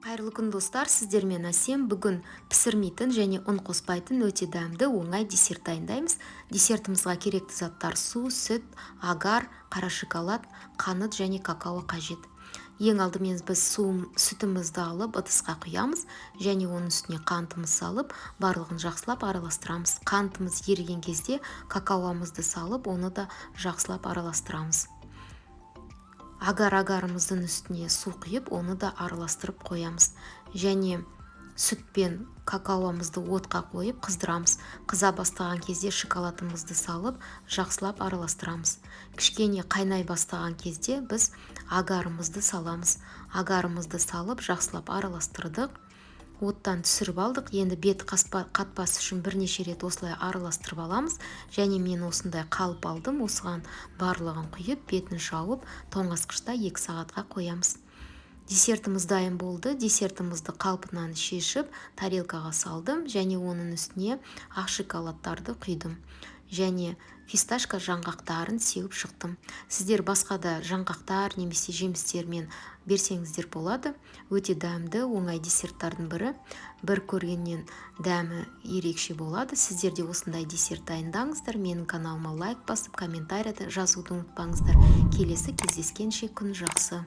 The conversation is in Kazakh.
Қайырлы күн достар, сіздермен Әсем. Бүгін пісірмейтін және ұн қоспайтын өте дәмді оңай десерт дайындаймыз. Десертімізге керекті заттар су, сүт, агар, қара шоколад, қант және какао қажет. Ең алдымен біз сүтімізді алып ыдысқа құямыз және оның үстіне қантымыз салып, барлығын жақсылап араластырамыз. Қантымыз еріген кезде какаомызды салып, оны да жақсылап араластырамыз. Агарымыздың үстіне су құйып, оны да араластырып қоямыз. Және сүт пен какаомызды отқа қойып қыздырамыз. Қыза бастаған кезде шоколадымызды салып, жақсылап араластырамыз. Кішкене қайнай бастаған кезде біз агарымызды саламыз. Агарымызды салып, жақсылап араластырдық. Оттан түсіріп алдық. Енді бет қатпас үшін бірнеше рет осылай араластырып аламыз. Және мен осындай қалып алдым. Осыған барлығын құйып, бетін жауып, тоңазытқышта 2 сағатқа қоямыз. Десертіміз дайын болды. Десертімізді қалпынан шешіп, тарелкаға салдым және оның үстіне ақ шоколадтарды құйдым. Және фисташка жаңғақтарын сеуіп шықтым. Сіздер басқа да жаңғақтар немесе жемістермен берсеңіздер болады. Өте дәмді, оңай десерттардың бірі. Бір көргеннен дәмі ерекше болады. Сіздер де осындай десерт дайындаңыздар. Менің каналыма лайк басып, комментарияда жазуды ұмытпаңыздар. Келесі кездескенше күн жақсы.